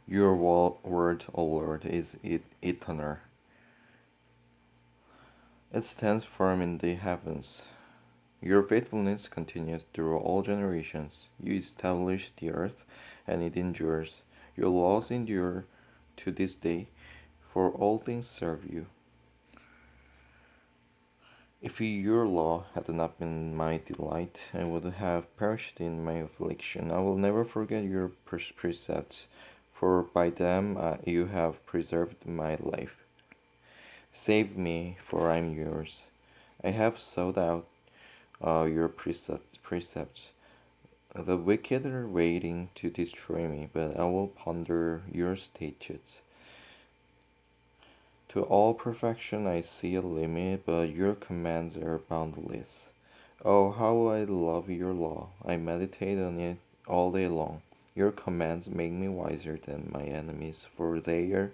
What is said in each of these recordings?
Your word, O Lord, is eternal. It stands firm in the heavens. Your faithfulness continues through all generations. You establish the earth, and it endures. Your laws endure to this day, for all things serve you. If your law had not been my delight, I would have perished in my affliction. I will never forget your precepts, for by them you have preserved my life. Save me, for I am yours. I have sought out your precepts. The wicked are waiting to destroy me, but I will ponder your statutes. To all perfection I see a limit, but your commands are boundless. Oh, how I love your law! I meditate on it all day long. Your commands make me wiser than my enemies, for they are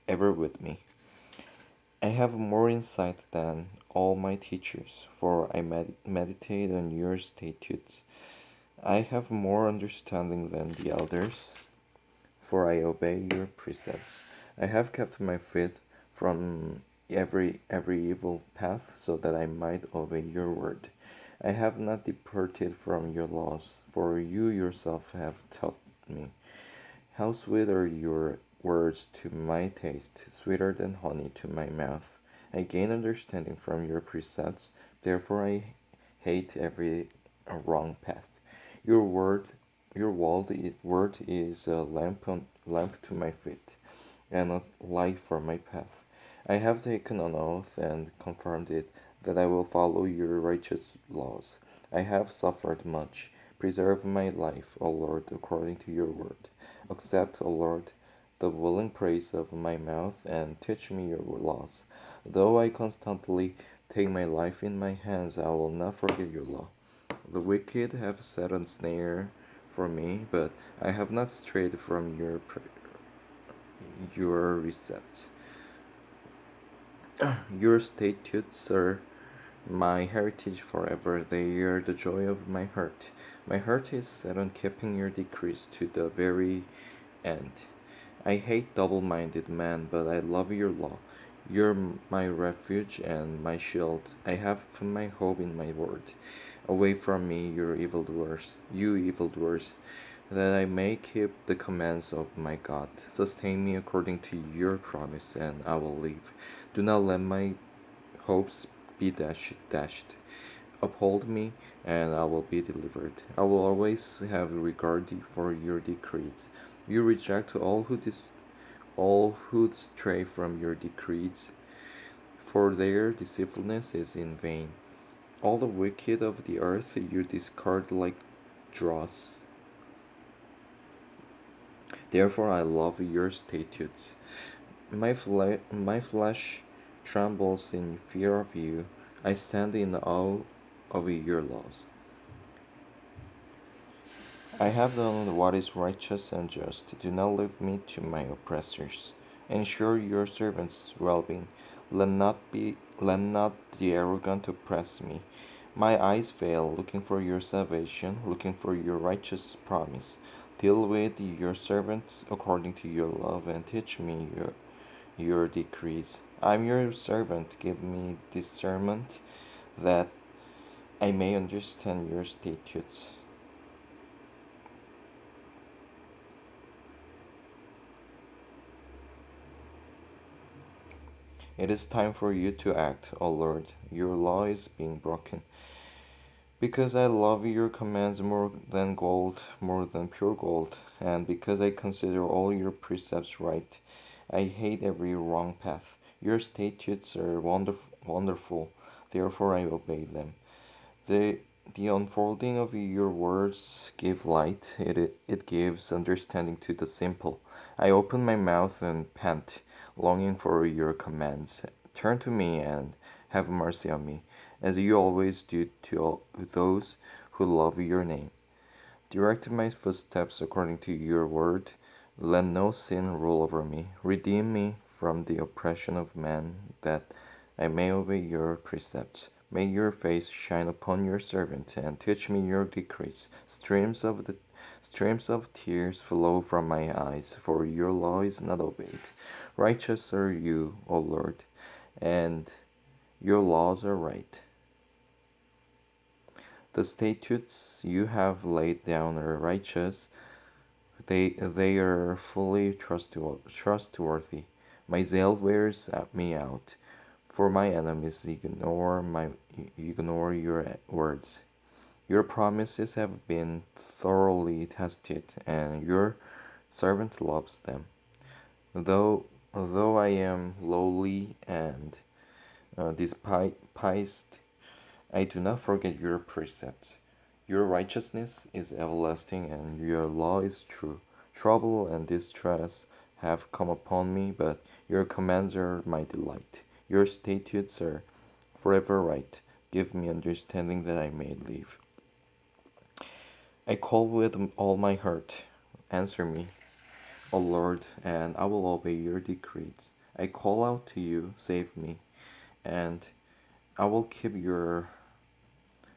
ever with me. I have more insight than all my teachers, for I meditate on your statutes. I have more understanding than the elders, for I obey your precepts. I have kept my feet from every evil path, so that I might obey your word. I have not departed from your laws, for you yourself have taught me. How sweet are your words to my taste, sweeter than honey to my mouth. I gain understanding from your precepts, therefore I hate every wrong path. Your word, word is a lamp to my feet, and a light for my path. I have taken an oath and confirmed it that I will follow your righteous laws. I have suffered much. Preserve my life, O Lord, according to your word. Accept, O Lord, the willing praise of my mouth, and teach me your laws. Though I constantly take my life in my hands, I will not forget your law. The wicked have set a snare for me, but I have not strayed from your recept. Your statutes are my heritage forever. They are the joy of my heart. My heart is set on keeping your decrees to the very end. I hate double minded men, but I love your law. You're my refuge and my shield. I have put my hope in my word. Away from me, you evildoers, that I may keep the commands of my God. Sustain me according to your promise, and I will live. Do not let my hopes be dashed. Uphold me, and I will be delivered. I will always have regard for your decrees. You reject all who stray from your decrees, for their deceitfulness is in vain. All the wicked of the earth you discard like dross. Therefore I love your statutes. My flesh trembles in fear of you. I stand in awe of your laws. I have done what is righteous and just. Do not leave me to my oppressors. Ensure your servant's well-being. Let not the arrogant oppress me. My eyes fail, looking for your salvation, looking for your righteous promise. Deal with your servants according to your love, and teach me your decrees. I am your servant. Give me discernment, that I may understand your statutes. It is time for you to act, O Lord. Your law is being broken. Because I love your commands more than gold, more than pure gold, and because I consider all your precepts right, I hate every wrong path. Your statutes are wonderful, therefore I obey them. The the unfolding of your words give light, it gives understanding to the simple. I open my mouth and pant, longing for your commands. Turn to me and have mercy on me, as you always do to all those who love your name. Direct my footsteps according to your word. Let no sin rule over me. Redeem me from the oppression of man, that I may obey your precepts. May your face shine upon your servant, and teach me your decrees. Streams of the Streams of tears flow from my eyes, for your law is not obeyed. Righteous are you, O Lord, and your laws are right. The statutes you have laid down are righteous. They are fully trustworthy. My zeal wears me out, for my enemies ignore your words. Your promises have been thoroughly tested, and your servant loves them. Though I am lowly and despised, I do not forget your precepts. Your righteousness is everlasting, and your law is true. Trouble and distress have come upon me, but your commands are my delight. Your statutes are forever right. Give me understanding that I may live. I call with all my heart. Answer me, O Lord, and I will obey your decrees. I call out to you, save me, and I will keep your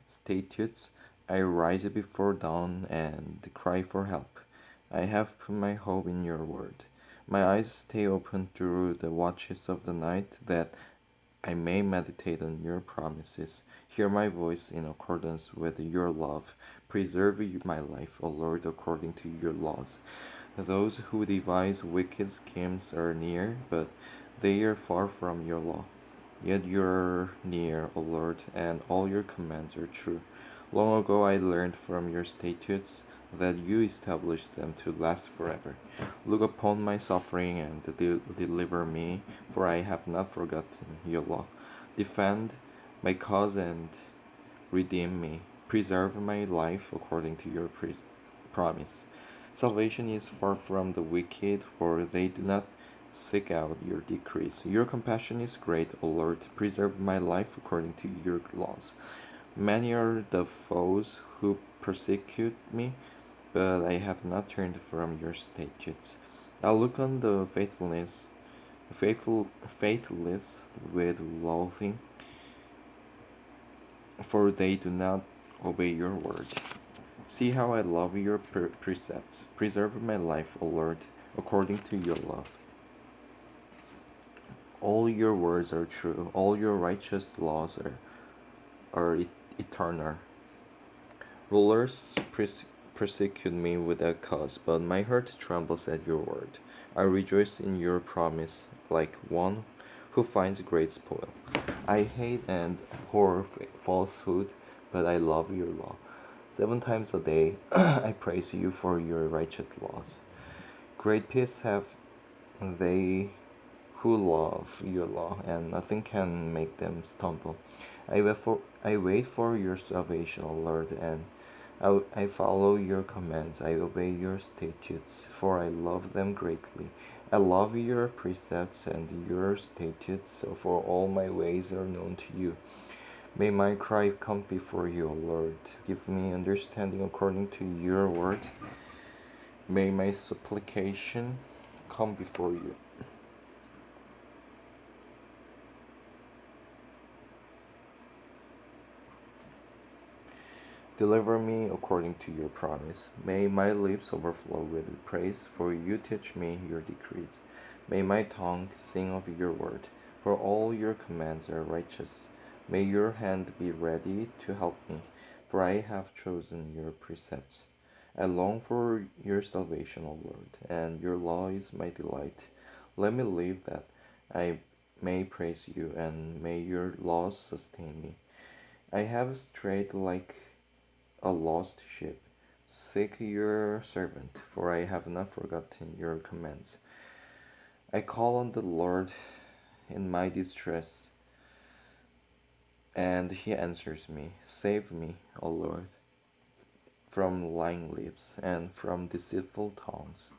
statutes. I rise before dawn and cry for help. I have put my hope in your word. My eyes stay open through the watches of the night, that I may meditate on your promises. Hear my voice in accordance with your love. Preserve my life, O Lord, according to your laws. Those who devise wicked schemes are near, but they are far from your law. Yet you are near, O Lord, and all your commands are true. Long ago I learned from your statutes that you established them to last forever. Look upon my suffering and deliver me, for I have not forgotten your law. Defend my cause and redeem me. Preserve my life according to your promise. Salvation is far from the wicked, for they do not seek out your decrees. Your compassion is great, O Lord. Preserve my life according to your laws. Many are the foes who persecute me, but I have not turned from your statutes. I look on the faithless with loathing, for they do not obey your word. See how I love your precepts. Preserve my life, O Lord, according to your love. All your words are true. All your righteous laws are eternal. Rulers persecute me without cause, but my heart trembles at your word. I rejoice in your promise like one who finds great spoil. I hate and abhor falsehood, but I love your law. 7 times a day I praise you for your righteous laws. Great peace have they who love your law, and nothing can make them stumble. I wait for your salvation, O Lord, and I follow your commands. I obey your statutes, for I love them greatly. I love your precepts and your statutes, for all my ways are known to you. May my cry come before you, O Lord. Give me understanding according to your word. May my supplication come before you. Deliver me according to your promise. May my lips overflow with praise, for you teach me your decrees. May my tongue sing of your word, for all your commands are righteous. May your hand be ready to help me, for I have chosen your precepts. I long for your salvation, O Lord, and your law is my delight. Let me live that I may praise you, and may your laws sustain me. I have strayed like a lost sheep. Seek your servant, for I have not forgotten your commands. I call on the Lord in my distress, and he answers me. Save me, O Lord, from lying lips and from deceitful tongues.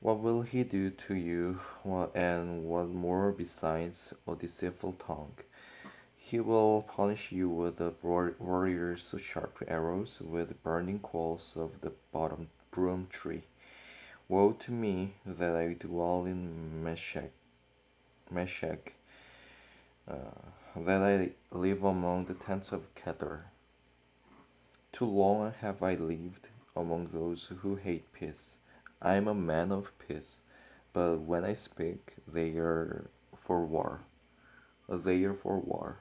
What will he do to you, and what more besides a deceitful tongue? He will punish you with the warrior's sharp arrows, with burning coals of the bottom broom tree. Woe to me that I dwell in Meshach, that I live among the tents of Kedar. Too long have I lived among those who hate peace. I am a man of peace, but when I speak, they are for war. They are for war.